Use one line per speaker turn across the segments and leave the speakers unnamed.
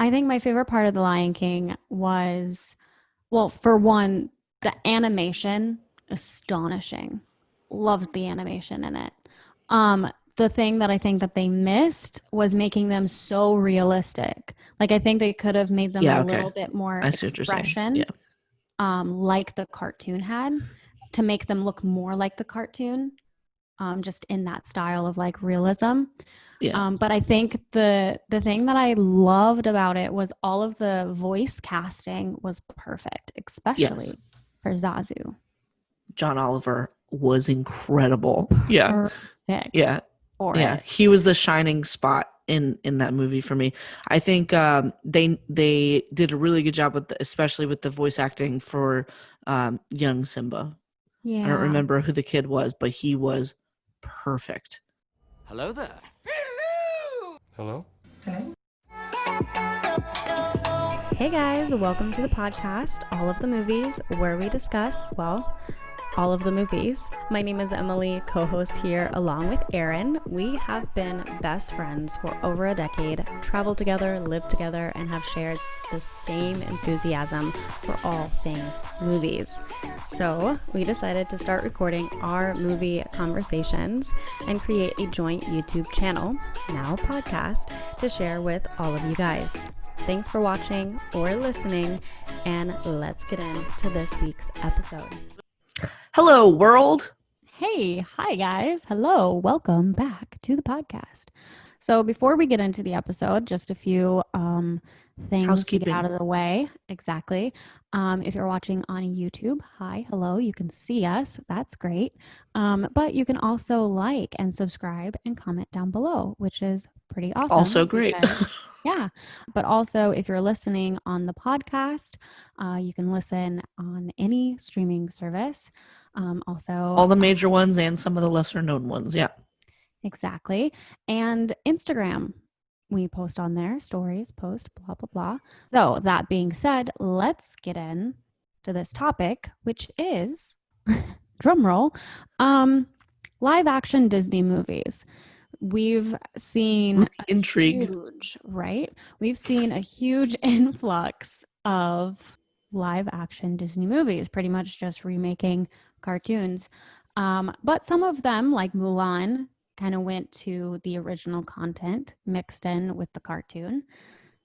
I think my favorite part of The Lion King was, well, for one, the animation, astonishing. Loved the animation in it. The thing that I think that they missed was making them so realistic. Like I think they could have made them a
Yeah, okay.
little bit more
I see what you're saying.
expression,
Yeah.
like the cartoon had, to make them look more like the cartoon, just in that style of like realism.
Yeah.
But I think the thing that I loved about it was all of the voice casting was perfect,
Yes.
especially for Zazu.
John Oliver was incredible. Yeah.
Perfect
Yeah.
for
Yeah.
it.
He was the shining spot in that movie for me. I think they did a really good job with especially with the voice acting for young Simba. I don't
Yeah.
remember who the kid was, but he was perfect.
Hello there.
Hello?
Hey guys, welcome to the podcast, All of the Movies, where we discuss, well, all of the movies. My name is Emily, co-host here along with Erinn. We have been best friends for over a decade, traveled together, lived together, and have shared the same enthusiasm for all things movies. So we decided to start recording our movie conversations and create a joint YouTube channel, now podcast, to share with all of you guys. Thanks for watching or listening, and let's get into this week's episode.
Hello, world.
Hey, hi guys. Hello. Welcome back to the podcast. So before we get into the episode, just a few things to get out of the way. Exactly. If you're watching on YouTube, hi, hello. You can see us. That's great. But you can also like and subscribe and comment down below, which is pretty awesome.
Also great.
Yeah. But also, if you're listening on the podcast, you can listen on any streaming service. Also,
all the major ones and some of the lesser known ones. Yeah.
Exactly. And Instagram. We post on there, stories, post, blah, blah, blah. So that being said, let's get in to this topic, which is, drum roll, live action Disney movies. We've seen
intrigue,
huge, right? We've seen a huge influx of live action Disney movies, pretty much just remaking cartoons. But some of them, like Mulan, kind of went to the original content mixed in with the cartoon.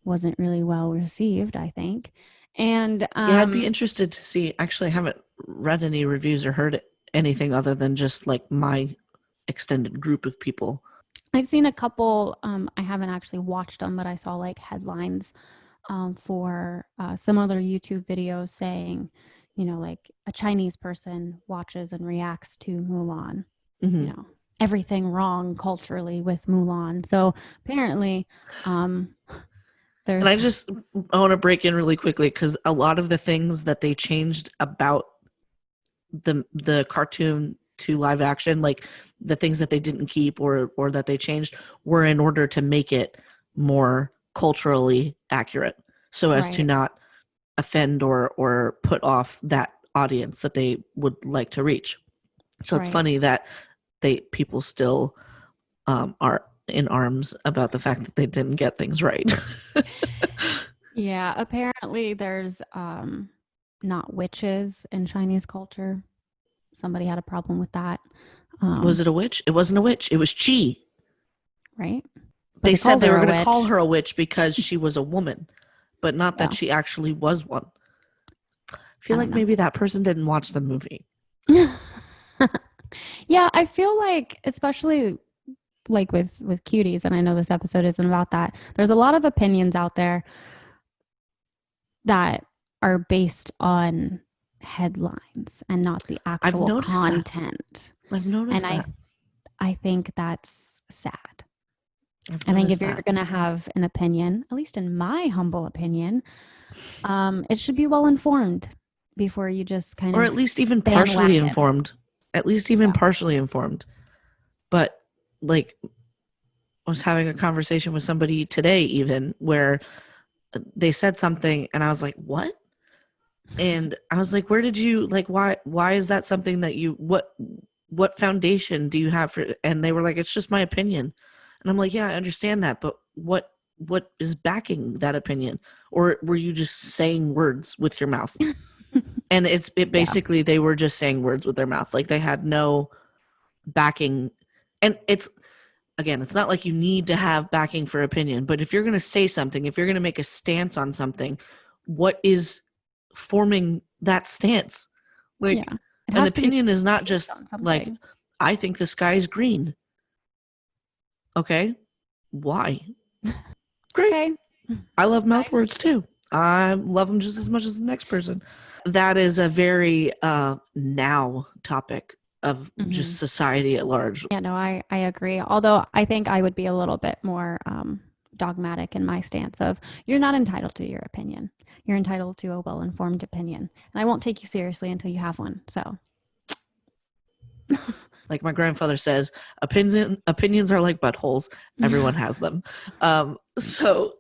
Wasn't really well received, I think. And
yeah, I'd be interested to see. Actually, I haven't read any reviews or heard anything other than just like my extended group of people.
I've seen a couple. I haven't actually watched them, but I saw like headlines for some other YouTube videos saying, you know, like a Chinese person watches and reacts to Mulan.
Mm-hmm.
You know, everything wrong culturally with Mulan. So apparently, there's.
And I want to break in really quickly because a lot of the things that they changed about the cartoon to live action, like the things that they didn't keep or that they changed, were in order to make it more culturally accurate, so as to not offend or put off that audience that they would like to reach. So it's funny that people still are in arms about the fact that they didn't get things right.
Yeah, apparently there's not witches in Chinese culture. Somebody had a problem with that.
Was it a witch? It wasn't a witch. It was Chi.
Right.
But they said they were going to call her a witch because she was a woman, but not that she actually was one. I feel like maybe that person didn't watch the movie.
Yeah, I feel like, especially like with cuties, and I know this episode isn't about that, there's a lot of opinions out there that are based on headlines and not the actual content.
I've noticed that.
And I think that's sad. I think if you're going to have an opinion, at least in my humble opinion, it should be well informed before you just kind of,
or at least even partially informed. Partially informed. But like, I was having a conversation with somebody today, even where they said something, and I was like, "What?" And I was like, "Where did you like? Why is that something that you what foundation do you have for?" And they were like, "It's just my opinion." And I'm like, "Yeah, I understand that, but what what is backing that opinion, or were you just saying words with your mouth? And it basically they were just saying words with their mouth, like they had no backing. And it's not like you need to have backing for opinion, but if you're going to say something, if you're going to make a stance on something, what is forming that stance? Like an opinion is not just like, I think the sky is green. Okay, why? Great. Okay. I love mouth words too. I love them just as much as the next person. That is a very now topic of just society at large.
Yeah, no, I agree. Although I think I would be a little bit more dogmatic in my stance of, you're not entitled to your opinion. You're entitled to a well-informed opinion. And I won't take you seriously until you have one. So,
like my grandfather says, opinions are like buttholes. Everyone has them. So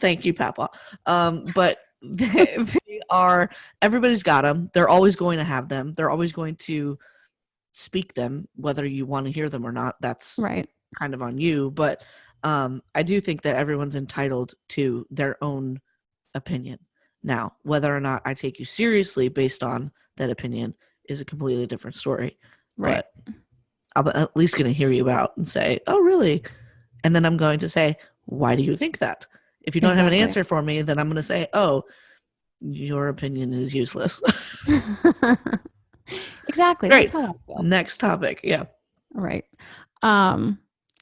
thank you, Papa. But they are, everybody's got them. They're always going to have them. They're always going to speak them, whether you want to hear them or not. That's
right.
Kind of on you. But I do think that everyone's entitled to their own opinion. Now, whether or not I take you seriously based on that opinion is a completely different story.
Right.
But I'm at least going to hear you out and say, oh, really? And then I'm going to say, why do you think that? If you don't have an answer for me, then I'm going to say, oh, your opinion is useless.
Exactly.
Great. Next topic. Yeah.
Right.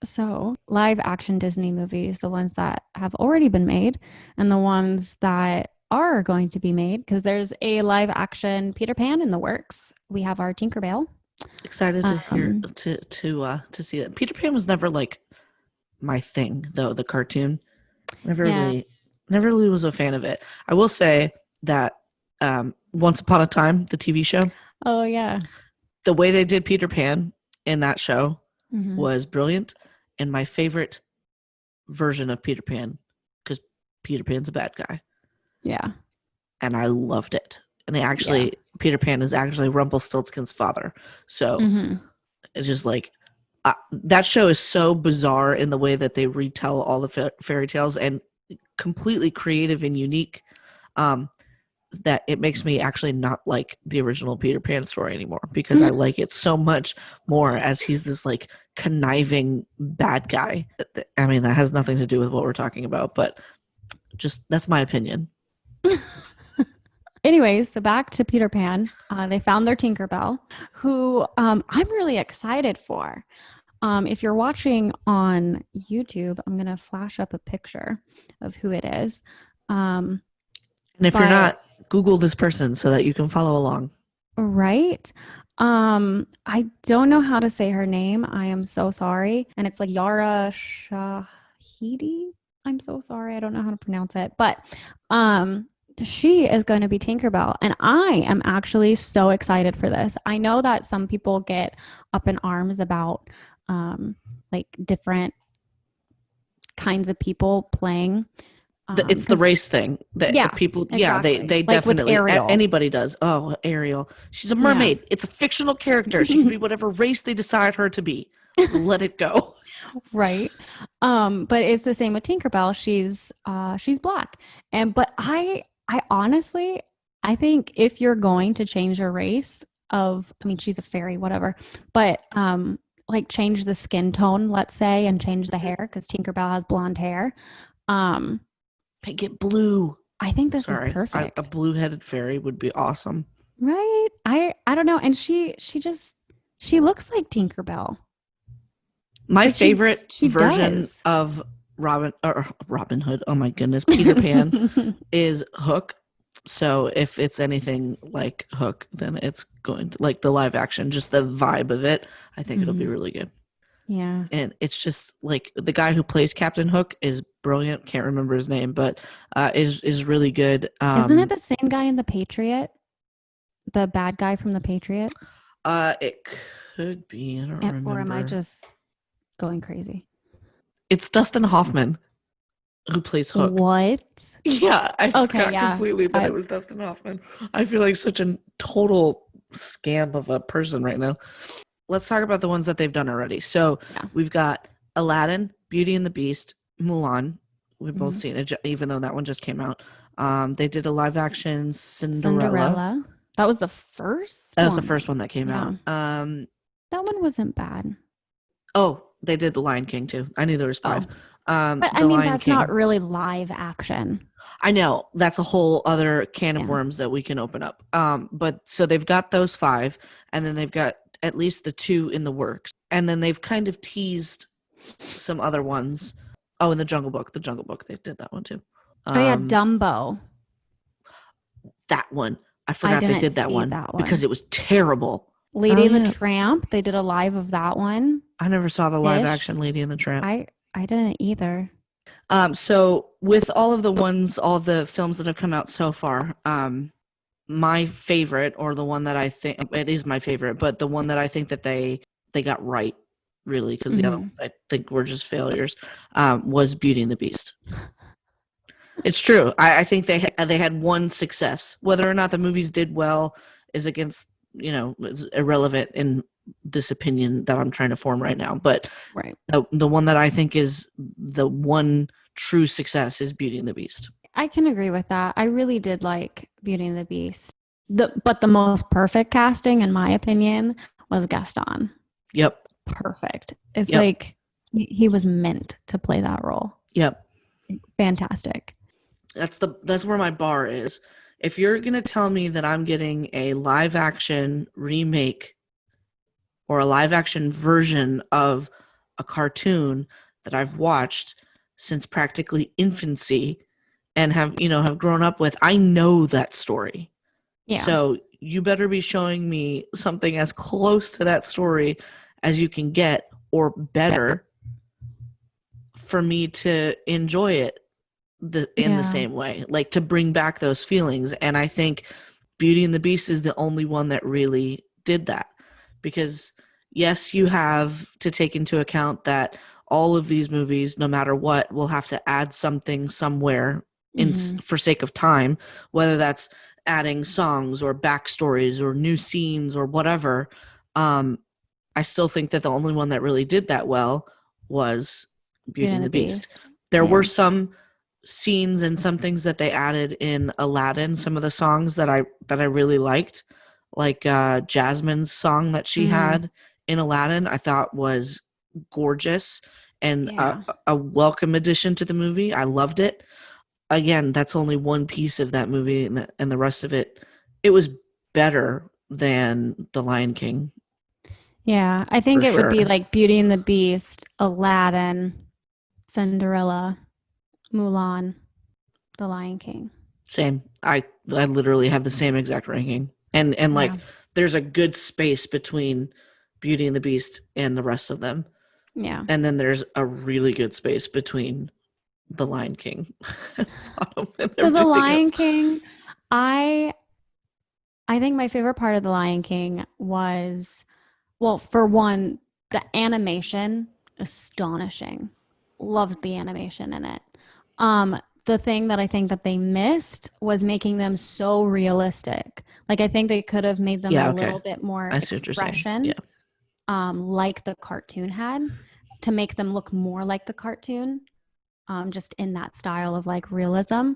So live action Disney movies, the ones that have already been made and the ones that are going to be made, because there's a live action Peter Pan in the works. We have our Tinkerbell.
Excited to hear to see that. Peter Pan was never like my thing, though. The cartoon, never really was a fan of it. I will say that Once Upon a Time, the TV show.
Oh yeah,
the way they did Peter Pan in that show was brilliant, and my favorite version of Peter Pan, because Peter Pan's a bad guy.
Yeah,
and I loved it. And they actually, Peter Pan is actually Rumpelstiltskin's father. So it's just like, that show is so bizarre in the way that they retell all the fairy tales, and completely creative and unique, that it makes me actually not like the original Peter Pan story anymore, because I like it so much more as he's this like conniving bad guy. I mean, that has nothing to do with what we're talking about, but just that's my opinion.
Anyways, so back to Peter Pan. They found their Tinkerbell, who I'm really excited for. If you're watching on YouTube, I'm going to flash up a picture of who it is.
And if you're not, Google this person so that you can follow along.
Right. I don't know how to say her name. I am so sorry. And it's like Yara Shahidi. I'm so sorry. I don't know how to pronounce it. But she is going to be Tinkerbell. And I am actually so excited for this. I know that some people get up in arms about like different kinds of people playing.
It's the race thing that people, exactly. They like definitely, anybody does. Oh, Ariel, she's a mermaid. Yeah. It's a fictional character. She can be whatever race they decide her to be. Let it go.
Right. But it's the same with Tinkerbell. She's black. But I honestly, I think if you're going to change a race she's a fairy, whatever, but like change the skin tone, let's say, and change the hair, because Tinkerbell has blonde hair.
Make it blue.
I think this is perfect.
A blue-headed fairy would be awesome.
Right? I don't know. And she looks like Tinkerbell.
My favorite version of Robin Hood, oh my goodness, Peter Pan is Hook. So if it's anything like Hook, then it's going to, like, the live action, just the vibe of it, I think it'll be really good.
Yeah.
And it's just like the guy who plays Captain Hook is brilliant. Can't remember his name, but is really good.
Isn't it the same guy in The Patriot? The bad guy from The Patriot?
It could be. I don't remember.
Or am I just going crazy?
It's Dustin Hoffman who plays Hook.
What?
Yeah, I forgot completely that it was Dustin Hoffman. I feel like such a total scam of a person right now. Let's talk about the ones that they've done already. So we've got Aladin, Beauty and the Beast, Mulan, We've both seen it, even though that one just came out. They did a live action Cinderella.
That was the first
That was the
one.
first one that came
Yeah.
out.
That one wasn't bad.
Oh, they did The Lion King too. I knew there was 5.
But I
The
mean,
Lion
that's
King.
not really live action.
I know that's a whole other can of worms that we can open up. But so they've got those 5, and then they've got at least the 2 in the works, and then they've kind of teased some other ones. Oh, in the Jungle Book, they did that one too.
Oh yeah, Dumbo.
That one, I forgot they did that one because it was terrible.
Lady and the Tramp, they did a live of that one.
I never saw the live action Lady and the Tramp.
I didn't either.
So with all of the films that have come out so far, my favorite, or the one that I think it is my favorite, but the one that I think that they got right, really, because the other ones I think were just failures, was Beauty and the Beast. It's true. I think they had one success. Whether or not the movies did well is is irrelevant in this opinion that I'm trying to form right now. But the one that I think is the one true success is Beauty and the Beast.
I can agree with that. I really did like Beauty and the Beast. But the most perfect casting, in my opinion, was Gaston.
Yep.
Perfect. It's like he was meant to play that role.
Yep.
Fantastic.
That's where my bar is. If you're going to tell me that I'm getting a live action remake or a live action version of a cartoon that I've watched since practically infancy and have grown up with, I know that story. Yeah. So you better be showing me something as close to that story as you can get, or better, for me to enjoy it in the same way, like to bring back those feelings. And I think Beauty and the Beast is the only one that really did that, because yes, you have to take into account that all of these movies, no matter what, will have to add something somewhere for sake of time, whether that's adding songs or backstories or new scenes or whatever. I still think that the only one that really did that well was Beauty and the Beast. There were some scenes and some things that they added in Aladin, some of the songs that I really liked, like Jasmine's song that she had in Aladin, I thought was gorgeous and a welcome addition to the movie. I loved it. Again, that's only one piece of that movie, and the rest of it was better than The Lion King.
Yeah, I think it would be like Beauty and the Beast, Aladdin, Cinderella, Mulan, The Lion King.
Same. I literally have the same exact ranking. And like there's a good space between Beauty and the Beast and the rest of them.
Yeah.
And then there's a really good space between The Lion King.
So The Lion King, I think my favorite part of The Lion King was, well, for one, the animation, astonishing. Loved the animation in it. The thing that I think that they missed was making them so realistic. Like, I think they could have made them a little bit more expression, like the cartoon had, to make them look more like the cartoon, just in that style of like realism.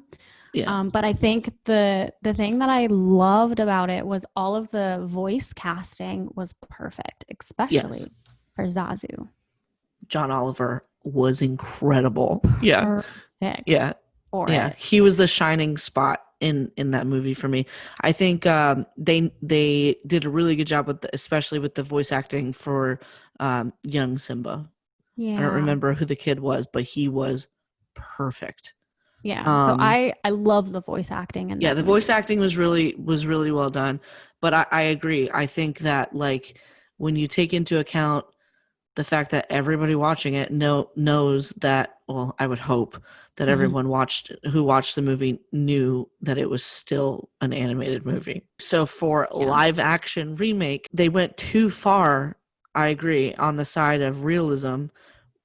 Yeah. But I think the thing that I loved about it was all of the voice casting was perfect, especially for Zazu.
John Oliver was incredible.
Perfect.
Yeah. He was the shining spot in that movie for me. I think they did a really good job especially with the voice acting for young Simba. I don't remember who the kid was, but he was perfect.
Yeah. So I love the voice acting in that
the
movie.
voice acting was really well done. But I agree. I think that like when you take into account the fact that everybody watching it knows that, well, I would hope that everyone who watched the movie knew that it was still an animated movie. So for live action remake, they went too far, I agree, on the side of realism,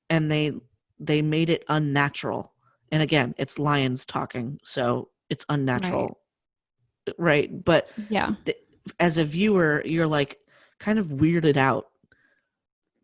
and they made it unnatural. And again, it's lions talking, so it's unnatural. Right? But as a viewer, you're like kind of weirded out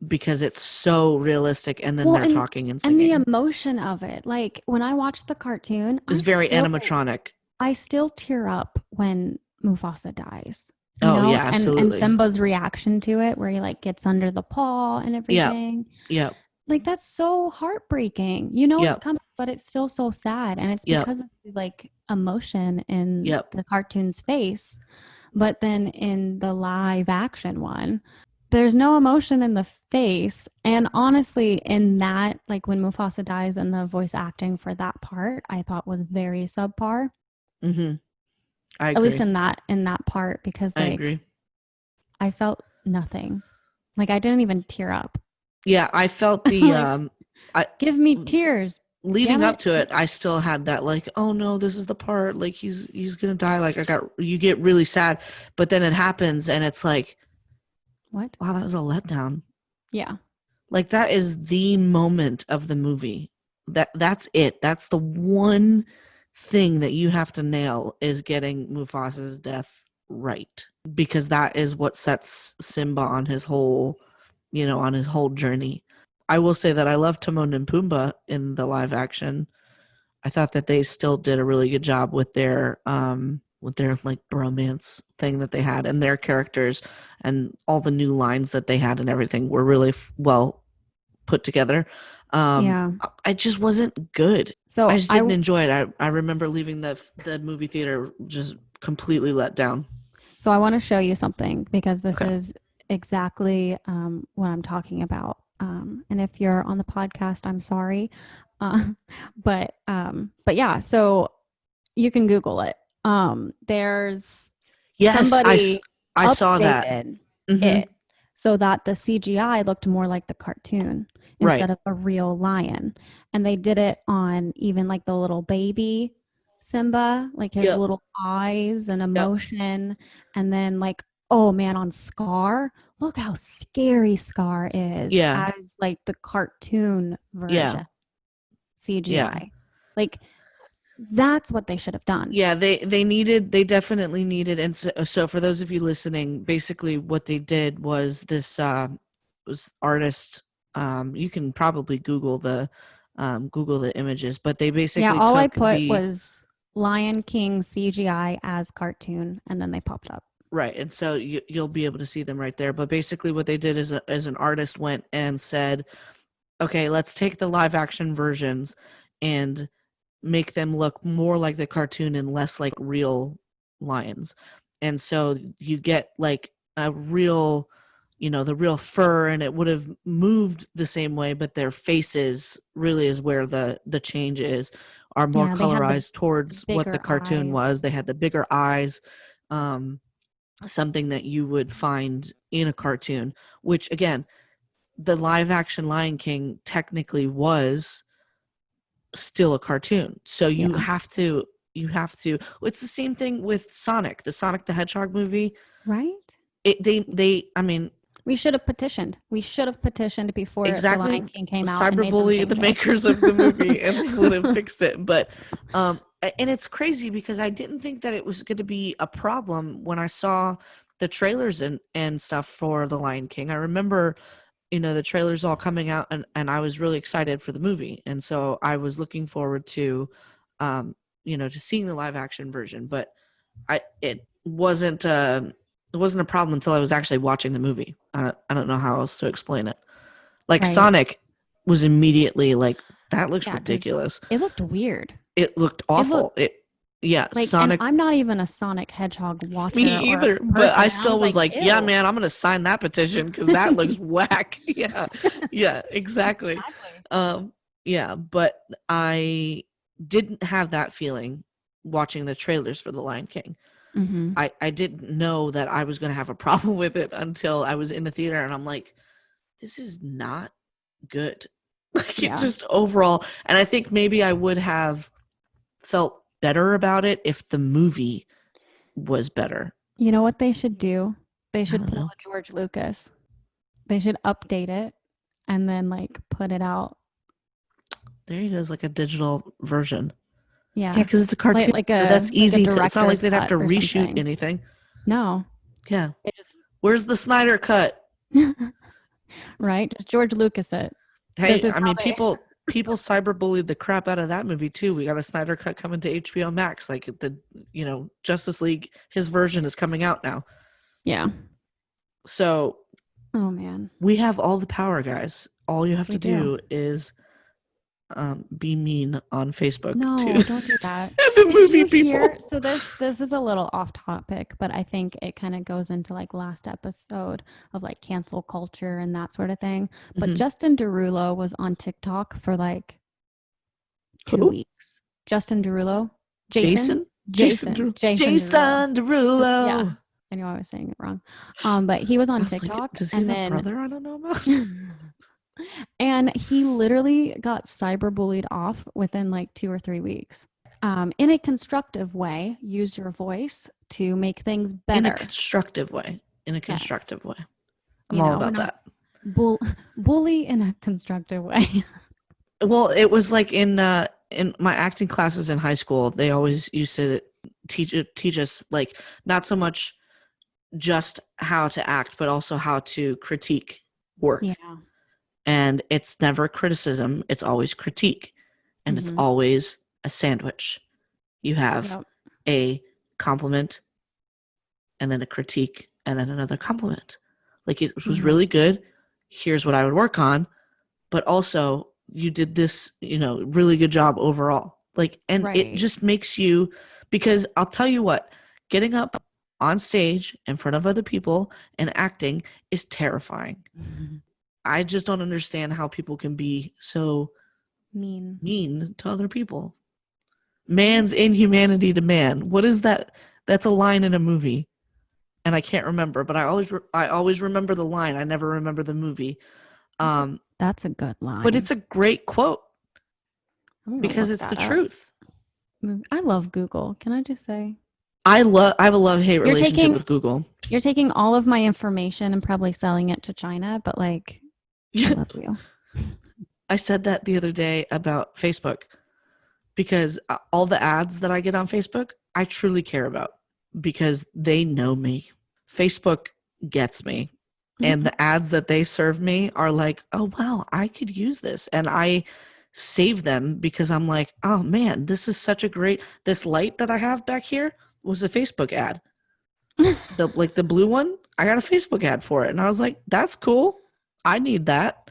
because it's so realistic, and then
Well,
they're talking and
and
singing.
the emotion of it. Like when I watched the cartoon,
It's very animatronic.
I still tear up when Mufasa dies.
Oh yeah,
And
absolutely.
Simba's reaction to it, where he like gets under the paw and everything.
Yeah.
Like that's so heartbreaking. It's coming, but it's still so sad, and it's because of the like emotion in the cartoon's face. But then in the live action one, there's no emotion in the face. And honestly, in that, like when Mufasa dies and the voice acting for that part, I thought was very subpar.
Mm-hmm. I agree.
At least in that part, because
I
like
agree.
I felt nothing. Like I didn't even tear up.
Yeah, I felt the
give me tears.
Leading up to it, I still had that like, oh no, this is the part, like he's gonna die. Like you get really sad, but then it happens and it's like,
what?
Wow, that was a letdown.
Yeah.
Like that is the moment of the movie. That's it. That's the one thing that you have to nail, is getting Mufasa's death right, because that is what sets Simba on his whole journey. I will say that I love Timon and Pumbaa in the live action. I thought that they still did a really good job with their like bromance thing that they had, and their characters and all the new lines that they had and everything were really well put together. I just wasn't good. So I just didn't enjoy it. I remember leaving the movie theater just completely let down.
So I want to show you something, because this is exactly what I'm talking about. And if you're on the podcast, I'm sorry. But yeah, so you can Google it. There's somebody
I saw that.
It so that the CGI looked more like the cartoon instead of a real lion. And they did it on even like the little baby Simba, like his little eyes and emotion. And then like, oh man, on Scar, look how scary Scar is as like the cartoon version CGI. Like that's what they should have done.
Yeah, they definitely needed. And so for those of you listening, basically what they did was this was artist, you can probably Google the images, but they basically
all I put was Lion King CGI as cartoon, and then they popped up.
Right, and so you'll be able to see them right there. But basically what they did is an artist went and said, okay, let's take the live action versions and make them look more like the cartoon and less like real lions. And so you get like a real, the real fur, and it would have moved the same way, but their faces really is where the change are more colorized towards what the cartoon was. They had the bigger eyes, something that you would find in a cartoon, which again, the live action Lion King technically was still a cartoon. So you have to it's the same thing with Sonic, the Sonic the Hedgehog movie.
Right? We should have petitioned. Before the Lion King came out.
Cyberbully the makers of the movie, and they would have fixed it. But and it's crazy because I didn't think that it was going to be a problem when I saw the trailers and stuff for the Lion King. I remember the trailers all coming out, and I was really excited for the movie. And so I was looking forward to, to seeing the live action version, but it wasn't a problem until I was actually watching the movie. I don't know how else to explain it. Like Sonic was immediately like, that looks ridiculous.
It looked weird.
It looked awful. Sonic.
I'm not even a Sonic Hedgehog watcher.
Me either, but I still was like, yeah, man, I'm gonna sign that petition because that looks whack. Yeah, exactly. But I didn't have that feeling watching the trailers for The Lion King.
Mm-hmm.
I didn't know that I was gonna have a problem with it until I was in the theater, and I'm like, this is not good. It just overall, and I think maybe I would have felt better about it if the movie was better.
You know what they should do? They should pull a George Lucas. They should update it and then like put it out.
There you go, like a digital version.
Yeah,
because it's a cartoon. That's easy. It's not like they'd have to reshoot
something.
Anything.
No.
Yeah. Where's the Snyder cut?
Right? Just George Lucas it.
Hey,
Is
I
how
mean, people cyberbullied the crap out of that movie too. We got a Snyder cut coming to HBO Max. Like Justice League, his version is coming out now.
Yeah.
So
Oh man.
we have all the power, guys. All you have
We
to
do.
do is be mean on Facebook
No,
to
don't do that.
the
Did
movie
you
people.
hear? So this is a little off topic, but I think it kind of goes into like last episode of like cancel culture and that sort of thing. But
Mhm.
Justin Derulo was on TikTok for like 2
Who?
weeks. Justin Derulo?
Jason
Jason Derulo. Yeah.
Derulo.
I knew I was saying it wrong. But he was
I
on
was like,
TikTok
does he
and
have a
then
brother I don't know about?
and he literally got cyberbullied off within like 2 or 3 weeks. In a constructive way, use your voice to make things
In a
better.
constructive way. In a
Yes.
constructive way. I'm
You
all
know,
about
we're not
that.
bully in a constructive way.
Well, it was like in my acting classes in high school, they always used to teach us like not so much just how to act, but also how to critique work.
Yeah.
And it's never criticism, it's always critique. And it's
Mhm.
always a sandwich. You have
Yep.
a compliment and then a critique and then another compliment. Like it was
Mhm.
really good. Here's what I would work on, but also you did this, really good job overall. Like, and it
Right.
just makes you, because I'll tell you what, getting up on stage in front of other people and acting is terrifying.
Mhm.
I just don't understand how people can be so
Mean.
mean to other people. Man's inhumanity to man. What is that? That's a line in a movie, and I can't remember. But I always remember the line. I never remember the movie.
That's a good line.
But it's a great quote
I'm gonna
because
look
it's the
that up.
truth.
I love Google. Can I just say?
I have a love-hate relationship with Google.
You're taking all of my information and probably selling it to China, but like, I love you.
I said that the other day about Facebook because all the ads that I get on Facebook, I truly care about because they know me. Facebook gets me. And the ads that they serve me are like, oh, wow, I could use this. And I save them because I'm like, oh, man, this is such a this light that I have back here was a Facebook ad. The blue one, I got a Facebook ad for it. And I was like, that's cool. I need that.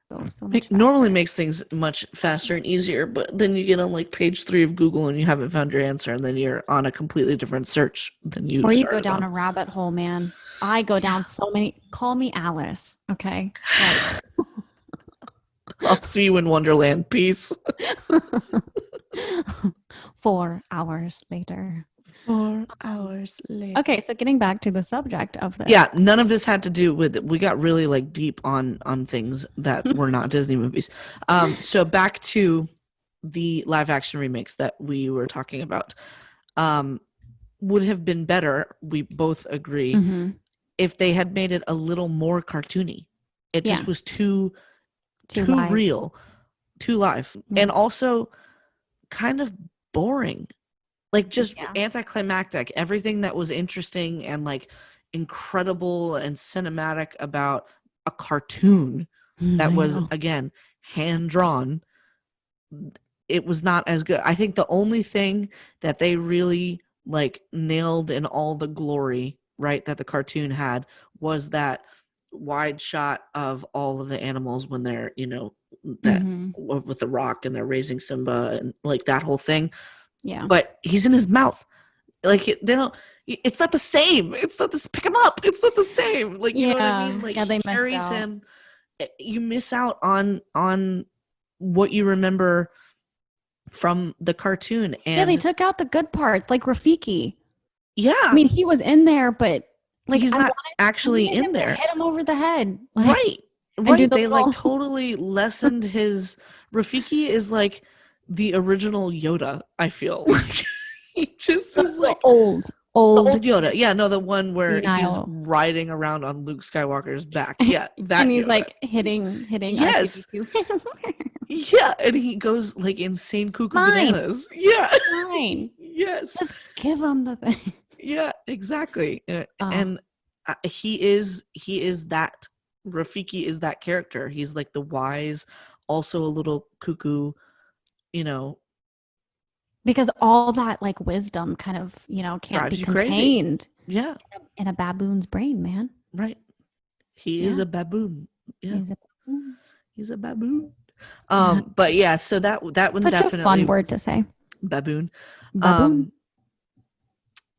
So much
normally
faster.
makes things much faster and easier, but then you get on like page 3 of Google and you haven't found your answer, and then you're on a completely different search than you
Or you go
started
down
on.
a rabbit hole, man. I go down so many. Call me Alice, okay? Like,
I'll see you in Wonderland. Peace.
4 hours later.
4 hours later.
Okay, so getting back to the subject of this.
Yeah, none of this had to do with it. We got really like deep on things that were not Disney movies. So back to the live action remakes that we were talking about. Would have been better, we both agree,
Mhm.
if they had made it a little more cartoony. It just
Yeah.
was too
live.
real, too live,
Yeah.
and also kind of boring. Like just
Yeah.
anticlimactic. Everything that was interesting and like incredible and cinematic about a cartoon that was again hand drawn, it was not as good. I think the only thing that they really like nailed in all the glory, right, that the cartoon had was that wide shot of all of the animals when they're, that with the rock and they're raising Simba and like that whole thing.
Yeah.
But he's in his mouth. Like they don't. It's not the same. It's not this. Pick him up. It's not the same. Like you know what I mean. Like
Yeah, they
he
missed
carries
out.
him. You miss out on what you remember from the cartoon. And
Yeah, they took out the good parts, like Rafiki.
yeah,
I mean, he was in there, but like
he's
I
not
wanted
actually
him
in
to
there.
hit him over the head, like,
Right.
and do
Right.
the
They like
little-
totally lessened his. Rafiki is like the original Yoda. I feel like he just is like
old
the old Yoda. Yeah, no, the one where
senile.
he's riding around on Luke Skywalker's back. Yeah, that
and he's
Yoda.
like hitting
Yes.
R2D2.
Yeah, and he goes like insane cuckoo
Mine.
bananas. Yeah.
Fine.
Yes.
Just give him the thing.
Yeah, exactly. And he is that Rafiki is that character. He's like the wise, also a little cuckoo, you know,
Because all that like wisdom kind of, can't be
drives you crazy.
contained
Yeah,
in a baboon's brain, man.
right. He is
Yeah.
a baboon. Yeah,
He's a baboon.
he's a baboon. But yeah, so that one
Such a fun
definitely
word to say.
baboon.
Baboon.
Um,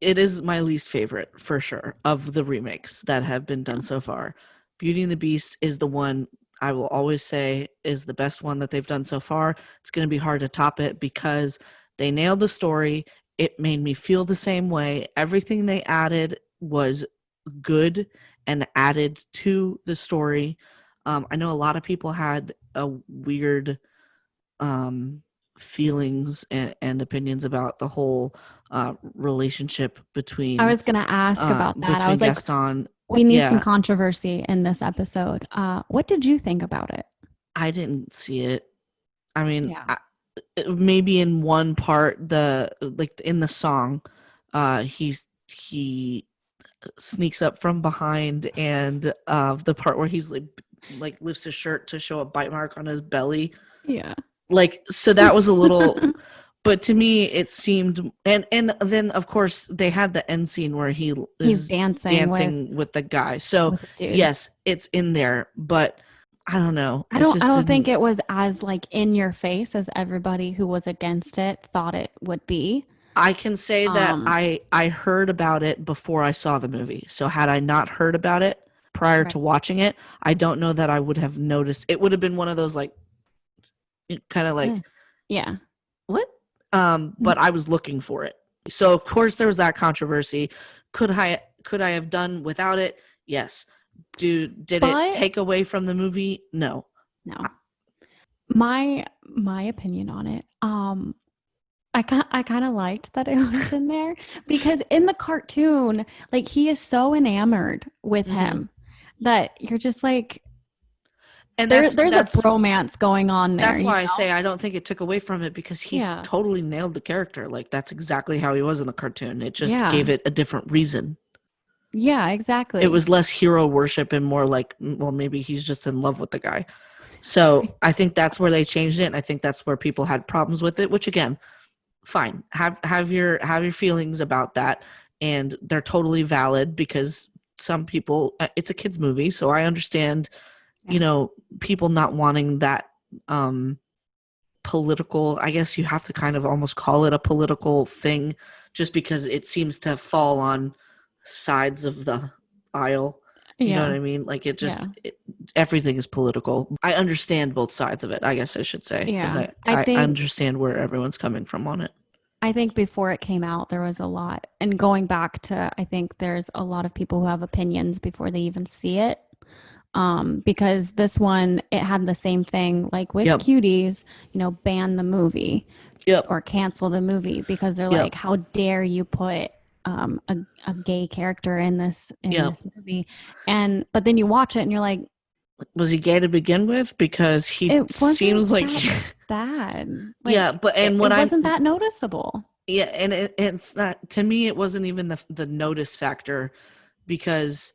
it is my least favorite for sure of the remakes that have been done
Yeah.
so far. Beauty and the Beast is the one I will always say is the best one that they've done so far. It's going to be hard to top it because they nailed the story. It made me feel the same way. Everything they added was good and added to the story. I know a lot of people had a weird feelings and opinions about the whole relationship
I
between
was going to ask about that. I was like,
Gaston.
we need some
Yeah,
controversy in this episode. What did you think about it?
I didn't see it. I mean,
Yeah.
maybe in one part, the like in the song, he sneaks up from behind, and the part where he's like lifts his shirt to show a bite mark on his belly.
Yeah.
Like, so that was a little, but to me it seemed, and then of course they had the end scene where he
He's
is
dancing
dancing with the guy. So
with a dude.
yes, it's in there, but I don't know.
I
It
don't
just
I don't think
didn't.
it was as like in your face as everybody who was against it thought it would be.
I can say that
Um
I heard about it before I saw the movie. So had I not heard about it prior
right.
to watching it, I don't know that I would have noticed. It would have been one of those like kind of like
Yeah.
what? But I was looking for it. So of course there was that controversy. Could I have done without it? Yes. Did it
But
take away from the movie? No.
no. My opinion on it. I kind of liked that it was in there because in the cartoon, like he is so enamored with
Mm-hmm.
him that you're just like
And
there's a
that's
bromance going on there.
why I say I don't think it took away from it because he
Yeah.
totally nailed the character. Like that's exactly how he was in the cartoon. It just
Yeah.
gave it a different reason.
Yeah, exactly.
It was less hero worship and more like, well, maybe he's just in love with the guy. So I think that's where they changed it. And I think that's where people had problems with it, which again, fine. Have your feelings about that. And they're totally valid because some people, it's a kid's movie. So I understand, people not wanting that political, I guess you have to kind of almost call it a political thing just because it seems to fall on sides of the aisle. You know what I mean? Like it just everything is political. I understand both sides of it, I guess I should say.
Yeah.
I understand where everyone's coming from on it.
I think before it came out, there was a lot. And going back to, I think there's a lot of people who have opinions before they even see it. Because this one, it had the same thing, like with Cuties, ban the movie or cancel the movie because they're like, how dare you put a gay character in this movie? But then you watch it and you're like,
was he gay to begin with? Because he seems like
bad.
Like, yeah, but
it wasn't that noticeable.
Yeah, and it's not, to me it wasn't even the notice factor, because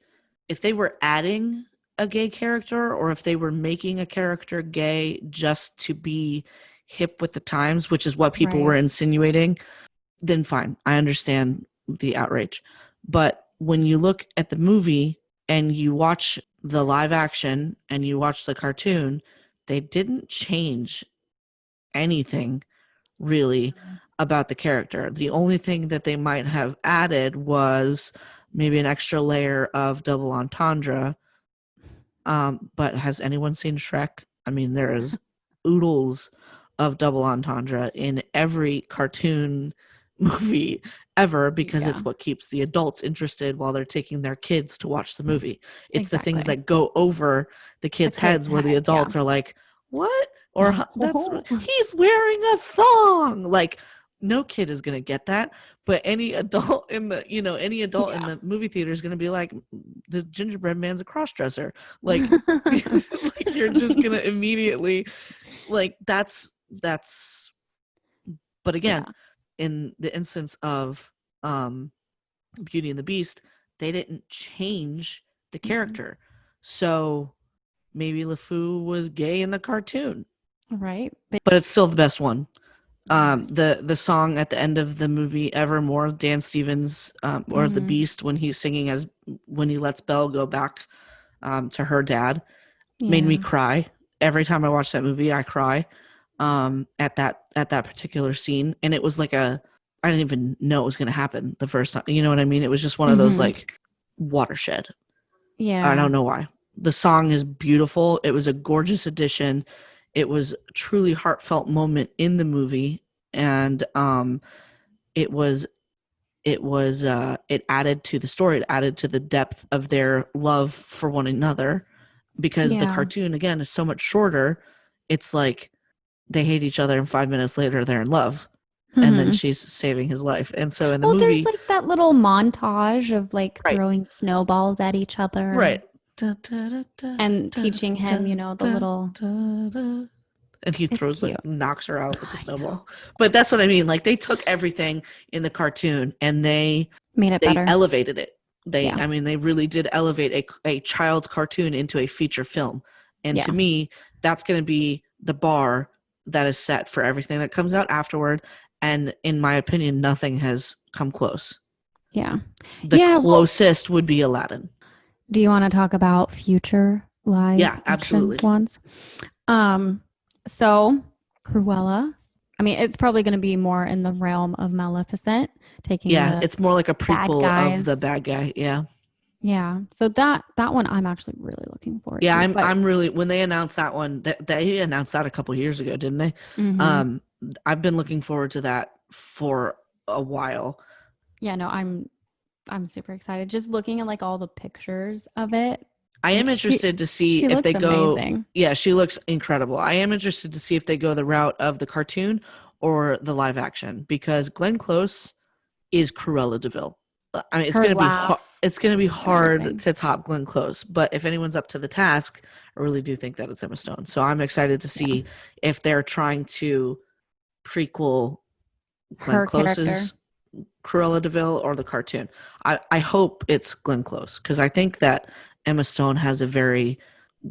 if they were adding a gay character or if they were making a character gay just to be hip with the times, which is what people were insinuating, then fine, I understand the outrage. But when you look at the movie and you watch the live action and you watch the cartoon, they didn't change anything really about the character. The only thing that they might have added was maybe an extra layer of double entendre. But has anyone seen Shrek? I mean, there is oodles of double entendre in every cartoon movie ever because it's what keeps the adults interested while they're taking their kids to watch the movie. It's the things that go over the kids' heads where the adults are like, what? Or he's wearing a thong. Like, no kid is gonna get that, but any adult in the in the movie theater is gonna be like, the gingerbread man's a cross-dresser. Like, like you're just gonna immediately, like, that's. But again, in the instance of Beauty and the Beast, they didn't change the character. So maybe LeFou was gay in the cartoon,
Right.
but it's still the best one. The song at the end of the movie Evermore, Dan Stevens, or the Beast, when he's singing as when he lets Belle go back to her dad, made me cry. Every time I watch that movie, I cry at that particular scene, and it was like I didn't even know it was going to happen the first time. You know what I mean? It was just one of those like watershed.
Yeah.
I don't know why. The song is beautiful. It was a gorgeous addition. It was a truly heartfelt moment in the movie, and it added to the story. It added to the depth of their love for one another, because the cartoon again is so much shorter. It's like they hate each other and 5 minutes later they're in love, and then she's saving his life. And so in the
Well, there's
movie,
like that little montage of like
right,
throwing snowballs at each other.
right,
And teaching him, the little.
and he
It's
throws
cute.
like knocks her out with the
I
snowball.
know.
But that's what I mean. Like they took everything in the cartoon and they
Made it better.
elevated it.
Yeah.
I mean, they really did elevate a child's cartoon into a feature film. And to me, that's going to be the bar that is set for everything that comes out afterward. And in my opinion, nothing has come close.
Yeah.
The closest would be Aladdin.
Do you want to talk about future live action ones? So Cruella, I mean, it's probably going to be more in the realm of Maleficent, taking
it's more like a prequel
guys.
of the bad guy.
Yeah. So that one I'm actually really looking forward to.
Yeah, I'm really, when they announced that one, they announced that a couple years ago, didn't they? I've been looking forward to that for a while.
Yeah, no, I'm super excited. Just looking at like all the pictures of it.
I am interested to see if they go. Amazing. Yeah, she looks incredible. I am interested to see if they go the route of the cartoon or the live action, because Glenn Close is Cruella de Vil. I mean, it's gonna be hard to top Glenn Close, but if anyone's up to the task, I really do think that it's Emma Stone. So I'm excited to see if they're trying to prequel Glenn Close's Cruella de Vil or the cartoon. I hope it's Glenn Close, because I think that Emma Stone has a very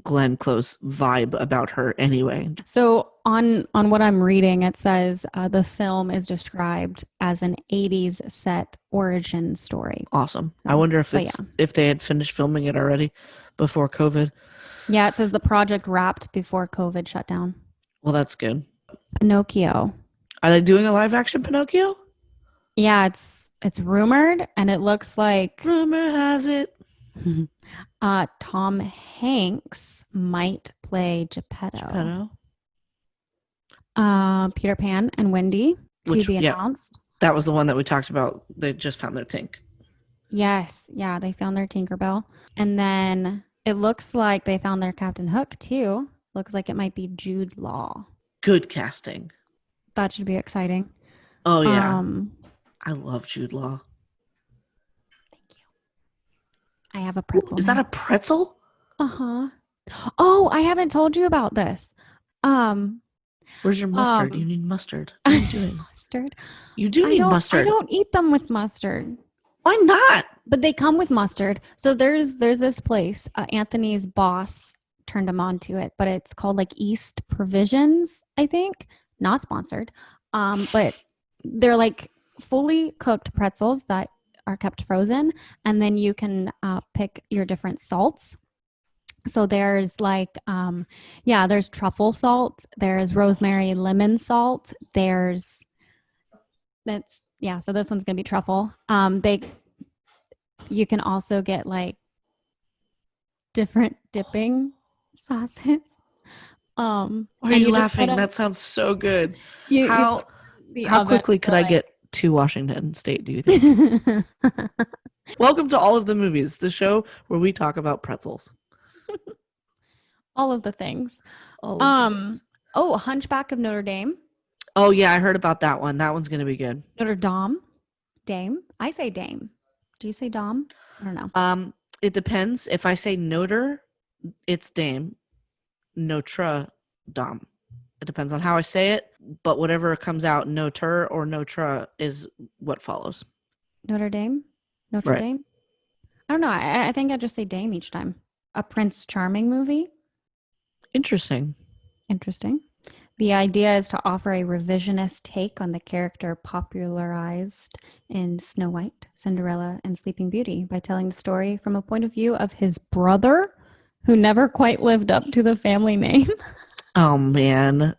Glenn Close vibe about her anyway.
So on what I'm reading, it says the film is described as an 80s set origin story.
Awesome. I wonder if if they had finished filming it already before COVID. Yeah,
it says the project wrapped before COVID shut down.
Well, that's good.
Pinocchio.
Are they doing a live action Pinocchio?
Yeah, it's rumored, and it looks like
rumor has it.
Tom Hanks might play Geppetto. Peter Pan and Wendy to be announced.
That was the one that we talked about. They just found their Tink.
Yes. Yeah, they found their Tinkerbell. And then it looks like they found their Captain Hook, too. Looks like it might be Jude Law.
Good casting.
That should be exciting.
Oh, yeah. I love Jude Law.
Thank you. I have a pretzel.
Is that a pretzel?
Uh-huh. Oh, I haven't told you about this.
Where's your mustard? You need mustard. What are you doing?
Mustard?
You do need mustard.
I don't eat them with mustard.
Why not?
But they come with mustard. So there's this place. Anthony's boss turned him on to it, but it's called like East Provisions, I think. Not sponsored. But they're like fully cooked pretzels that are kept frozen, and then you can pick your different salts. So there's like there's truffle salt, there's rosemary lemon salt, so this one's gonna be truffle. You can also get like different dipping sauces.
Why are you laughing? That sounds so good. How quickly could I get to Washington State, do you think? Welcome to All of the Movies, the show where we talk about pretzels.
All of the things. Hunchback of Notre Dame.
Oh yeah, I heard about that one. That one's gonna be good.
Notre Dame. Dame. I say Dame. Do you say Dom? I don't know.
It depends. If I say Notre, it's Dame. Notre Dame. It depends on how I say it, but whatever comes out, Notre or Notre is what follows.
Notre Dame? Notre Dame? I don't know. I think I just say Dame each time. A Prince Charming movie?
Interesting.
Interesting. The idea is to offer a revisionist take on the character popularized in Snow White, Cinderella, and Sleeping Beauty by telling the story from a point of view of his brother, who never quite lived up to the family name.
Oh man,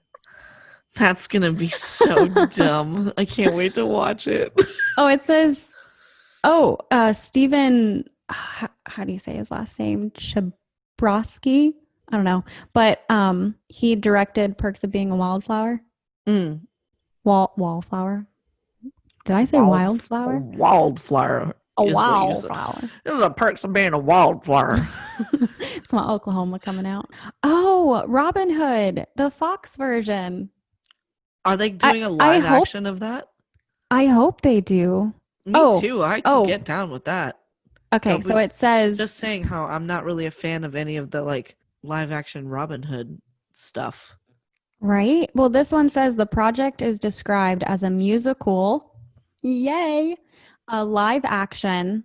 that's gonna be so dumb. I can't wait to watch it.
Oh, it says, Stephen, how do you say his last name? Chabrowski? I don't know. But he directed Perks of Being a Wildflower.
Mm.
Wallflower. Did I say wildflower?
Wildflower.
A
is what you said.
wildflower.
This is a perks of being a wildflower.
It's my Oklahoma coming out. Oh, Robin Hood, the Fox version.
Are they doing a live action of that?
I hope they do.
Me too. I could get down with that.
Okay, so it says...
Just saying how I'm not really a fan of any of the like live action Robin Hood stuff.
Right? Well, this one says the project is described as a musical, yay, a live action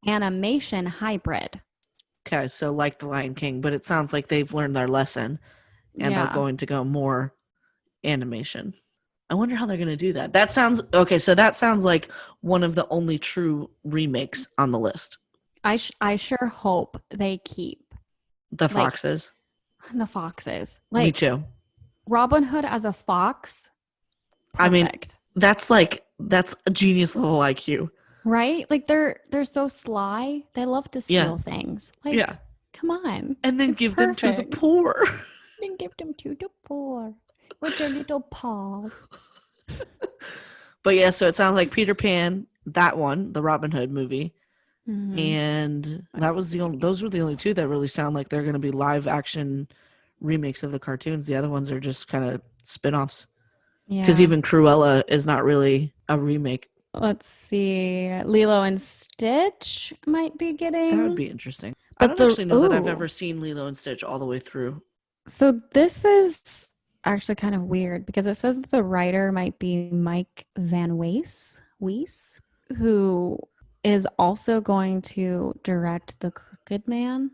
animation hybrid.
Okay, so like The Lion King, but it sounds like they've learned their lesson and are going to go more animation. I wonder how they're going to do that. That sounds okay. So that sounds like one of the only true remakes on the list.
I sure hope they keep
the foxes.
The foxes.
Me too.
Robin Hood as a fox. Perfect.
I mean, that's a genius level IQ.
Right? Like they're so sly. They love to steal things. Like, come on.
And then give them to the poor.
Then give them to the poor with their little paws.
But yeah, so it sounds like Peter Pan, that one, the Robin Hood movie. Mm-hmm. And those were the only two that really sound like they're going to be live action remakes of the cartoons. The other ones are just kind of spin-offs. Yeah. Because even Cruella is not really a remake.
Let's see. Lilo and Stitch might be getting...
That would be interesting. But I don't actually know that I've ever seen Lilo and Stitch all the way through.
So this is actually kind of weird because it says that the writer might be Mike Van Wees, who is also going to direct The Crooked Man,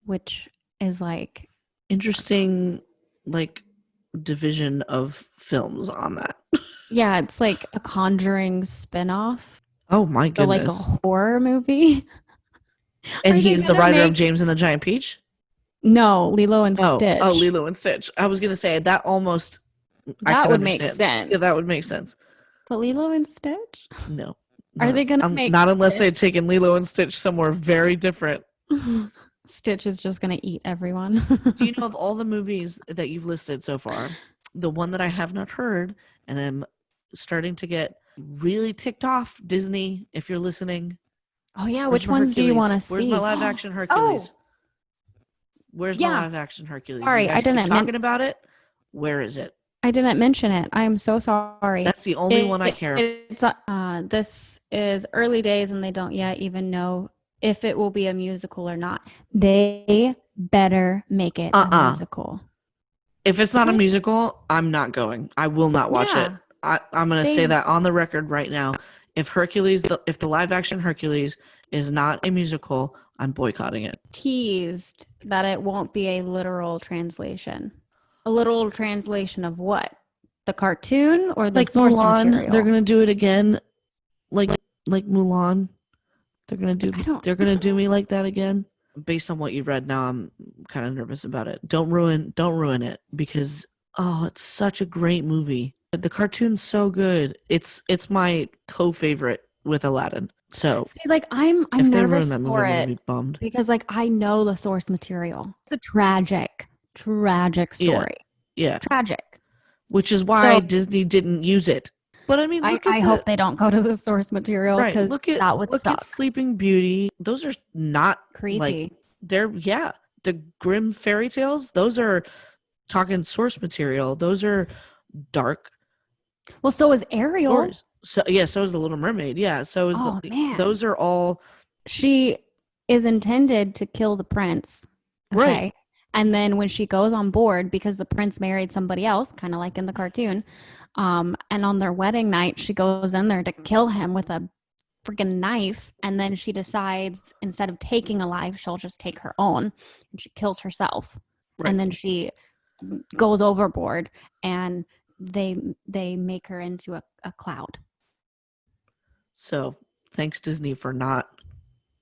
which is like...
Interesting, like, division of films on that.
Yeah, it's like a Conjuring spinoff.
Oh my goodness.
So like a horror movie.
And he's the writer of James and the Giant Peach?
No, Lilo and Stitch.
Oh, Lilo and Stitch. I was going to say that almost...
That would make sense.
Yeah, that would make sense.
But Lilo and Stitch?
No.
Are they going to make...
Not unless they'd taken Lilo and Stitch somewhere very different.
Stitch is just going to eat everyone.
Do you know of all the movies that you've listed so far, the one that I have not heard, and I'm starting to get really ticked off, Disney, if you're listening.
Oh, yeah. Which ones do you want to see?
Where's my live action Hercules? Where's my live action Hercules?
Sorry, I didn't
talking about it. Where is it?
I didn't mention it. I am so sorry.
That's the only one I care about.
This is early days and they don't yet even know if it will be a musical or not. They better make it a musical.
If it's not a musical, I'm not going. I will not watch it. I'm going to say that on the record right now. If the live action Hercules is not a musical, I'm boycotting it.
Teased that it won't be a literal translation. A literal translation of what? The cartoon or the
like
source
Mulan,
material?
They're gonna do it again, like Mulan. They're gonna do me like that again. Based on what you've read now, I'm kind of nervous about it. Don't ruin it because it's such a great movie. The cartoon's so good. It's my co-favorite with Aladdin. So
see, like I'm nervous for it because like I know the source material. It's a tragic story.
Yeah.
Tragic.
Which is why Disney didn't use it. But I mean,
I hope they don't go to the source material because that would suck. Look at
Sleeping Beauty. Those are not
creepy.
Like, the grim fairy tales. Those are talking source material. Those are dark.
Well, so is Ariel.
Stories. So is the Little Mermaid. Yeah, so is
man.
Those are all.
She is intended to kill the prince. Okay? Right. And then when she goes on board, because the prince married somebody else, kind of like in the cartoon, and on their wedding night, she goes in there to kill him with a freaking knife. And then she decides instead of taking a life, she'll just take her own. And she kills herself.
Right.
and then she goes overboard, and they make her into a cloud.
So thanks Disney for not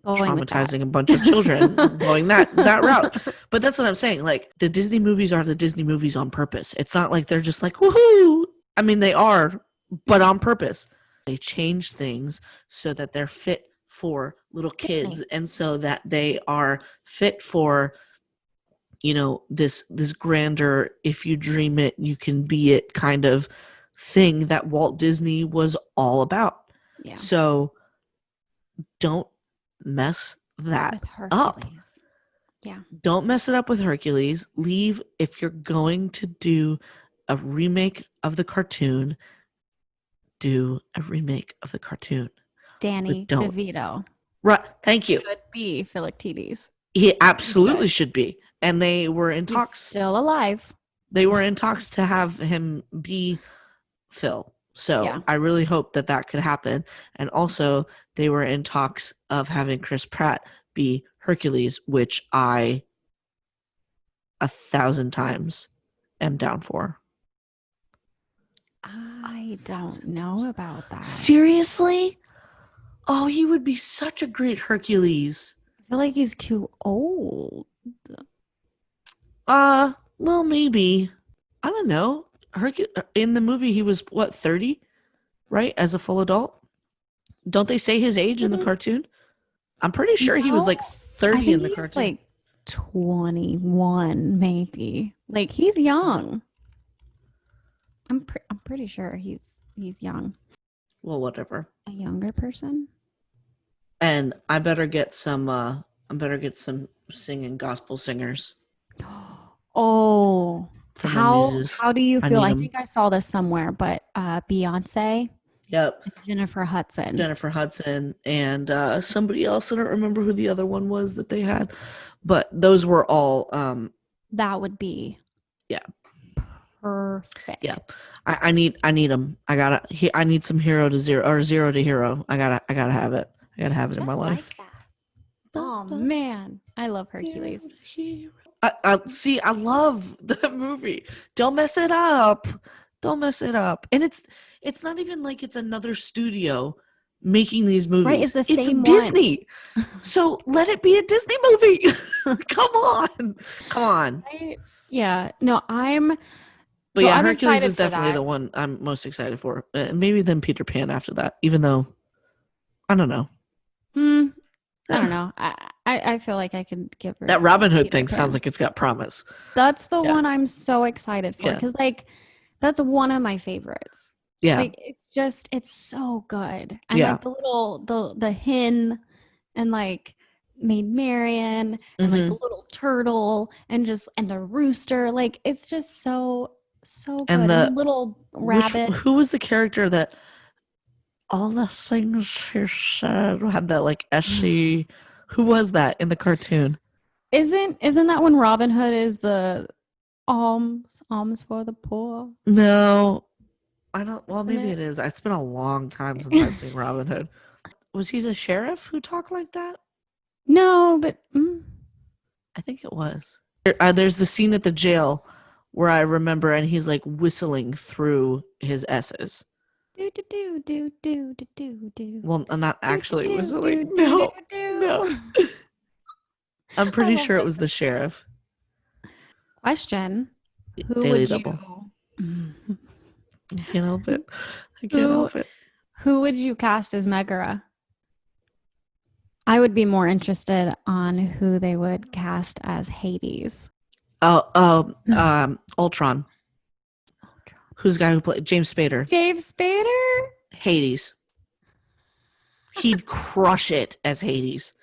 Going with that.
traumatizing a bunch of children going that route. But that's what I'm saying. Like, the Disney movies are the Disney movies on purpose. It's not like they're just like, woohoo. I mean, they are, but on purpose. They change things so that they're fit for little kids,
Disney.
and so that they are fit for, you know, this grander, if you dream it, you can be it kind of thing that Walt Disney was all about.
Yeah.
So don't mess that
With
up.
Hercules. Yeah.
Don't mess it up with Hercules. Leave, if you're going to do a remake of the cartoon, do a remake of the cartoon.
Danny
But don't.
DeVito
Right. Thank you.
should be Philoctetes.
He absolutely should be. And they were in
He's
talks.
still alive.
They were in talks to have him be Phil. So
Yeah.
I really hope that that could happen. And also, they were in talks of having Chris Pratt be Hercules, which I 1,000 times am down for.
I don't know about that.
Seriously? Oh, he would be such a great Hercules.
I feel like he's too old.
Well, maybe. I don't know. In the movie, he was, what, 30? Right? As a full adult? Don't they say his age in the cartoon? I'm pretty sure he was like 30 in the cartoon.
He's like 21, maybe. Like, he's young. I'm pretty sure he's young.
Well, whatever.
A younger person.
And I better get some singing gospel singers.
Oh,
For my
how
muses.
do you
I
feel?
need
I
'em.
think I saw this somewhere, but Beyonce,
Yep.
Jennifer Hudson.
Jennifer Hudson and somebody else. I don't remember who the other one was that they had, but those were all
That would be perfect.
yeah. I need them. I need some hero to zero or zero to hero. I gotta have it. I gotta have it in my life.
Like that. Oh man, I love Hercules.
I love that movie. Don't mess it up. Don't mess it up. And it's not even like it's another studio making these movies.
Right, it's the same one.
Disney. So let it be a Disney movie. Come on.
Yeah. No,
But
so
yeah,
I'm
Hercules
excited
is
for
definitely
that.
the one I'm most excited for. Maybe then Peter Pan after that, even though I don't know.
I don't know. I feel like I could give her
That Robin Hood
Peter
thing
Pan.
sounds like it's got promise.
That's the one I'm so excited for,
Yeah.
because like that's one of my favorites.
Yeah.
Like it's so good. And
Yeah.
like the little the hen and like Maid Marian and like the little turtle and the rooster, like it's just so good.
And the
little rabbit.
Who was the character that all the things she said had that like Essie? Who was that in the cartoon?
Isn't that when Robin Hood is the alms for the poor?
No, I don't. Well, maybe it is. It's been a long time since I've seen Robin Hood. Was he the sheriff who talked like that?
No, but
I think it was. There's the scene at the jail where I remember, and he's like whistling through his S's.
do do do do do do do.
Well, not actually
do,
whistling.
do,
No,
do.
no. I'm pretty sure it was the sheriff.
Question: Who
Daily
would
Double.
you?
I can't help it. I can't help it.
Who would you cast as Megara? I would be more interested on who they would cast as Hades.
Ultron. Who's the guy who played James Spader?
James Spader?
Hades. He'd crush it as Hades.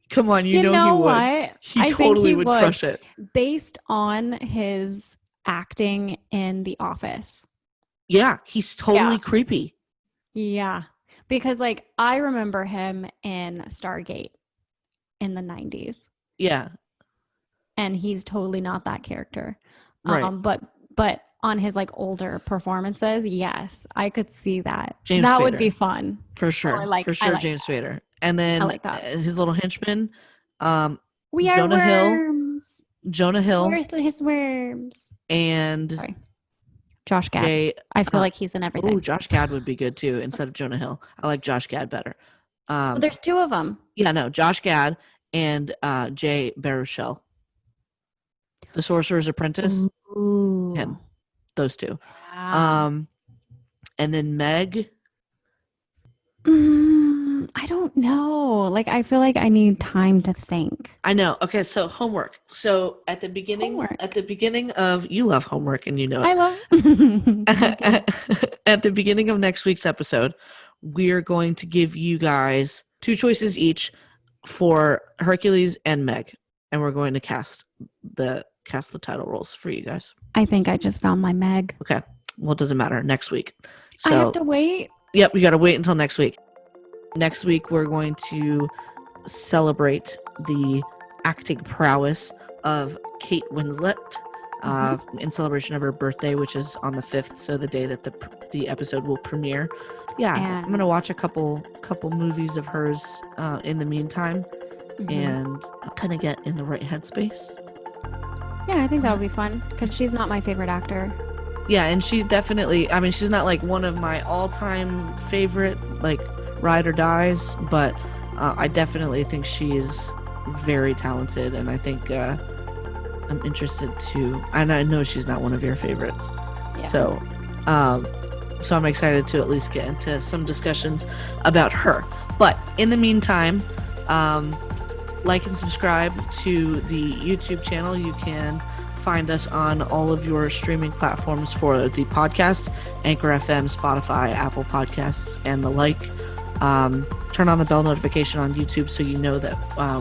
Come on, you know he would.
What?
He totally would crush it.
Based on his acting in The Office.
Yeah, he's totally creepy.
Yeah. Because like I remember him in Stargate in the 90s.
Yeah.
And he's totally not that character.
Right.
But on his like older performances, yes, I could see that.
James
that
Spader.
would be fun.
For sure. James Spader. And then
I like that.
His little henchman,
We are
Jonah Hill.
worms.
Jonah Hill
Worthless worms.
and
Sorry. Josh Gad.
Jay.
I feel like he's in everything.
Oh, Josh Gad would be good too instead of Jonah Hill. I like Josh Gad better.
Well, there's two of them.
Yeah, no, Josh Gad and Jay Baruchel. The Sorcerer's Apprentice.
Ooh.
Him. Those two.
Yeah.
And then Meg.
I don't know. Like, I feel like I need time to think.
I know. Okay, so homework. So at the beginning of you love homework and you know it.
I love
At the beginning of next week's episode, we're going to give you guys 2 choices each for Hercules and Meg, and we're going to cast the title roles for you guys.
I think I just found my Meg.
Okay. Well, it doesn't matter. Next week. So,
I have to wait.
Yep, we got to wait until next week. Next week, we're going to celebrate the acting prowess of Kate Winslet in celebration of her birthday, which is on the 5th, so the day that the episode will premiere. Yeah, I'm going to watch a couple movies of hers in the meantime and kind of get in the right headspace.
Yeah, I think that'll be fun because she's not my favorite actor.
Yeah, and she definitely, I mean, she's not like one of my all-time favorite, like, ride or dies, but I definitely think she is very talented, and I think I'm interested to, and I know she's not one of your favorites. Yeah. So I'm excited to at least get into some discussions about her. But in the meantime, like and subscribe to the YouTube channel. You can find us on all of your streaming platforms for the podcast, Anchor FM, Spotify, Apple Podcasts, and the like. Turn on the bell notification on YouTube so you know that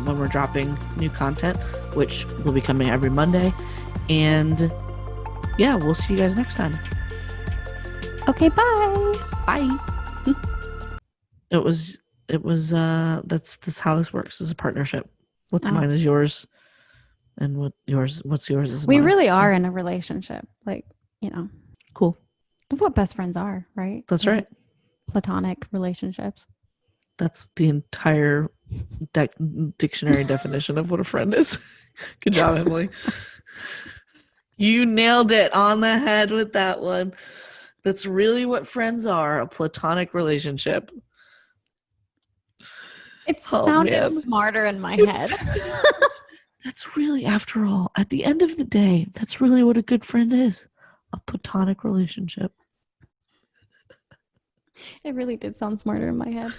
when we're dropping new content, which will be coming every Monday. And yeah, we'll see you guys next time.
Okay, bye.
Bye. It was that's how this works as a partnership. What's mine is yours, and what's yours is mine.
We really are in a relationship, like, you know.
Cool.
That's what best friends are, right?
That's right.
Platonic relationships.
That's the entire dictionary definition of what a friend is. Good job, Emily. You nailed it on the head with that one. That's really what friends are, a platonic relationship.
It sounded smarter in my head.
That's really, after all, at the end of the day, that's really what a good friend is. A platonic relationship.
It really did sound smarter in my head.